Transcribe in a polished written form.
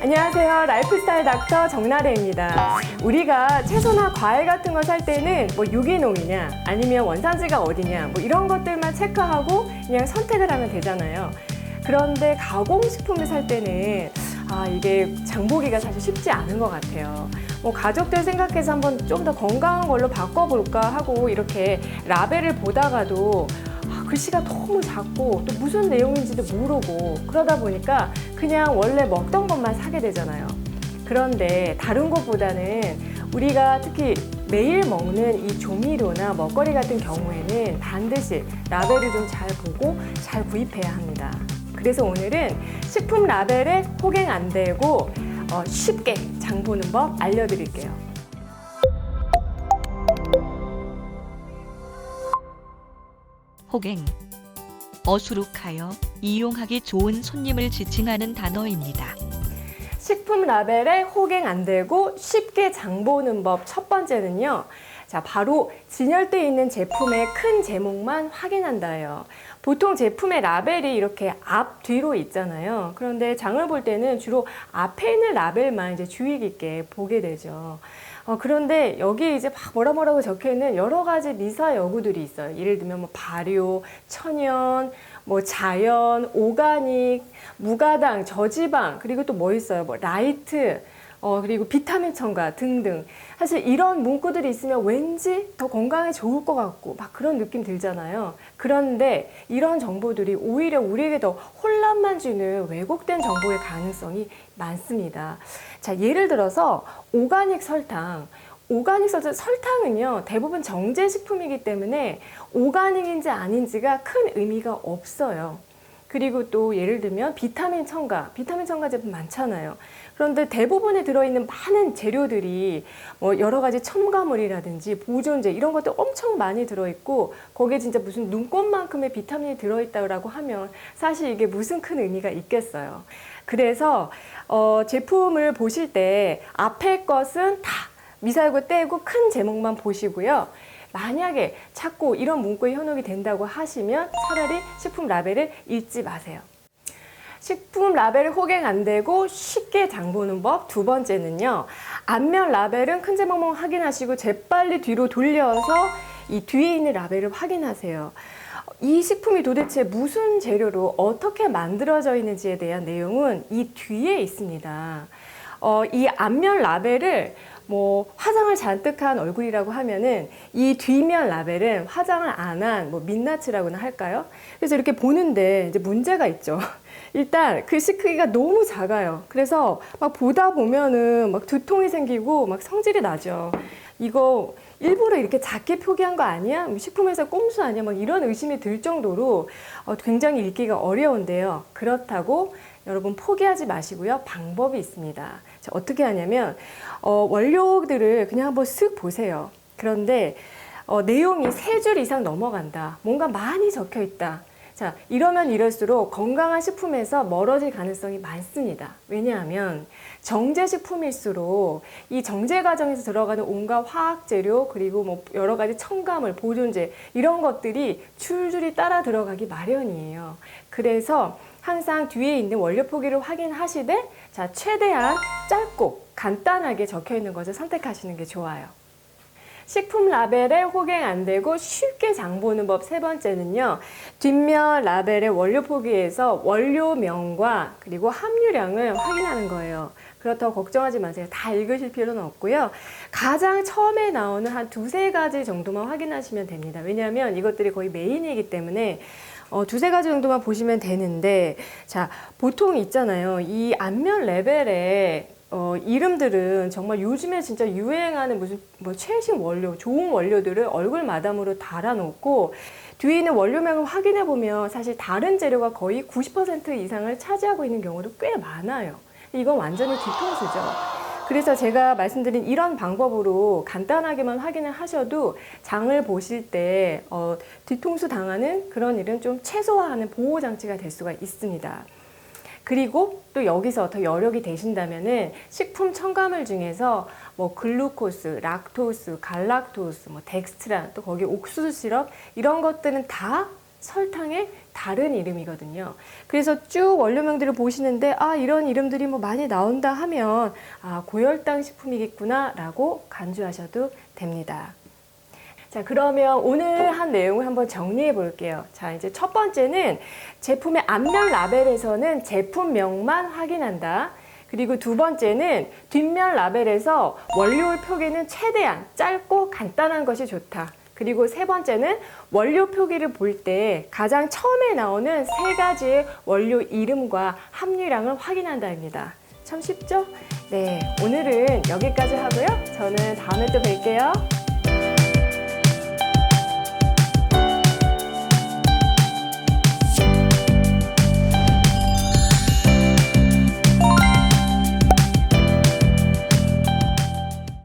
안녕하세요. 라이프스타일 닥터 정나래입니다. 우리가 채소나 과일 같은 거 살 때는 뭐 유기농이냐 아니면 원산지가 어디냐 뭐 이런 것들만 체크하고 그냥 선택을 하면 되잖아요. 그런데 가공식품을 살 때는 이게 장보기가 사실 쉽지 않은 것 같아요. 뭐 가족들 생각해서 한번 좀 더 건강한 걸로 바꿔볼까 하고 이렇게 라벨을 보다가도 글씨가 너무 작고 또 무슨 내용인지도 모르고 그러다 보니까 그냥 원래 먹던 것만 사게 되잖아요. 그런데 다른 것보다는 우리가 특히 매일 먹는 이 조미료나 먹거리 같은 경우에는 반드시 라벨을 좀 잘 보고 잘 구입해야 합니다. 그래서 오늘은 식품 라벨에 호갱 안 되고 쉽게 장 보는 법 알려드릴게요. 호갱, 어수룩하여 이용하기 좋은 손님을 지칭하는 단어입니다. 식품 라벨에 호갱 안 되고 쉽게 장 보는 법 첫 번째는요. 자, 바로 진열대에 있는 제품의 큰 제목만 확인한다예요. 보통 제품의 라벨이 이렇게 앞, 뒤로 있잖아요. 그런데 장을 볼 때는 주로 앞에 있는 라벨만 이제 주의 깊게 보게 되죠. 그런데 여기 이제 막 뭐라고 적혀 있는 여러 가지 미사 여구들이 있어요. 예를 들면 뭐 발효, 천연, 뭐 자연, 오가닉, 무가당, 저지방, 그리고 또 뭐 있어요? 뭐 라이트, 그리고 비타민 첨가 등등. 사실 이런 문구들이 있으면 왠지 더 건강에 좋을 것 같고 막 그런 느낌 들잖아요. 그런데 이런 정보들이 오히려 우리에게 더 혼란만 주는 왜곡된 정보의 가능성이 많습니다. 자, 예를 들어서 오가닉 설탕. 오가닉 설탕은요, 대부분 정제식품이기 때문에 오가닉인지 아닌지가 큰 의미가 없어요. 그리고 또 예를 들면 비타민 첨가 제품 많잖아요. 그런데 대부분에 들어있는 많은 재료들이 뭐 여러 가지 첨가물이라든지 보존제 이런 것들 엄청 많이 들어있고 거기에 진짜 무슨 눈꽃만큼의 비타민이 들어있다고 하면 사실 이게 무슨 큰 의미가 있겠어요. 그래서 제품을 보실 때 앞에 것은 다 미사여구 떼고 큰 제목만 보시고요. 만약에 자꾸 이런 문구에 현혹이 된다고 하시면 차라리 식품 라벨을 읽지 마세요. 식품 라벨을 호갱 안 되고 쉽게 장 보는 법 두 번째는요. 앞면 라벨은 큰 제목만 확인하시고 재빨리 뒤로 돌려서 이 뒤에 있는 라벨을 확인하세요. 이 식품이 도대체 무슨 재료로 어떻게 만들어져 있는지에 대한 내용은 이 뒤에 있습니다. 이 앞면 라벨을 뭐 화장을 잔뜩 한 얼굴이라고 하면은 이 뒷면 라벨은 화장을 안 한 뭐 민낯이라고나 할까요? 그래서 이렇게 보는데 이제 문제가 있죠. 일단 글씨 크기가 너무 작아요. 그래서 막 보다 보면은 막 두통이 생기고 막 성질이 나죠. 이거 일부러 이렇게 작게 표기한 거 아니야? 식품회사 꼼수 아니야? 막 이런 의심이 들 정도로 굉장히 읽기가 어려운데요. 그렇다고 여러분 포기하지 마시고요. 방법이 있습니다. 자, 어떻게 하냐면 원료들을 그냥 한번 쓱 보세요. 그런데 내용이 3줄 이상 넘어간다. 뭔가 많이 적혀 있다. 자, 이러면 이럴수록 건강한 식품에서 멀어질 가능성이 많습니다. 왜냐하면 정제식품일수록 이 정제 과정에서 들어가는 온갖 화학재료 그리고 뭐 여러 가지 첨가물, 보존제 이런 것들이 줄줄이 따라 들어가기 마련이에요. 그래서 항상 뒤에 있는 원료 표기를 확인하시되 자, 최대한 짧고 간단하게 적혀 있는 것을 선택하시는 게 좋아요. 식품 라벨에 호갱 안 되고 쉽게 장 보는 법 세 번째는요. 뒷면 라벨의 원료 표기에서 원료명과 그리고 함유량을 확인하는 거예요. 그렇다고 걱정하지 마세요. 다 읽으실 필요는 없고요. 가장 처음에 나오는 한 2-3가지 정도만 확인하시면 됩니다. 왜냐하면 이것들이 거의 메인이기 때문에 2-3가지 정도만 보시면 되는데 자, 보통 있잖아요. 이 앞면 라벨에 이름들은 정말 요즘에 진짜 유행하는 무슨 뭐 최신 원료, 좋은 원료들을 얼굴 마담으로 달아놓고 뒤에 있는 원료명을 확인해 보면 사실 다른 재료가 거의 90% 이상을 차지하고 있는 경우도 꽤 많아요. 이건 완전히 뒤통수죠. 그래서 제가 말씀드린 이런 방법으로 간단하게만 확인을 하셔도 장을 보실 때 뒤통수 당하는 그런 일은 좀 최소화하는 보호장치가 될 수가 있습니다. 그리고 또 여기서 더 여력이 되신다면은 식품 첨가물 중에서 뭐 글루코스, 락토스, 갈락토스, 뭐 덱스트란, 또 거기 옥수수 시럽 이런 것들은 다 설탕의 다른 이름이거든요. 그래서 쭉 원료명들을 보시는데 이런 이름들이 뭐 많이 나온다 하면 고혈당 식품이겠구나 라고 간주하셔도 됩니다. 자, 그러면 오늘 한 내용을 한번 정리해 볼게요. 자, 이제 첫 번째는 제품의 앞면 라벨에서는 제품명만 확인한다. 그리고 두 번째는 뒷면 라벨에서 원료 표기는 최대한 짧고 간단한 것이 좋다. 그리고 세 번째는 원료 표기를 볼 때 가장 처음에 나오는 세 가지의 원료 이름과 함유량을 확인한다입니다. 참 쉽죠? 네, 오늘은 여기까지 하고요. 저는 다음에 또 뵐게요.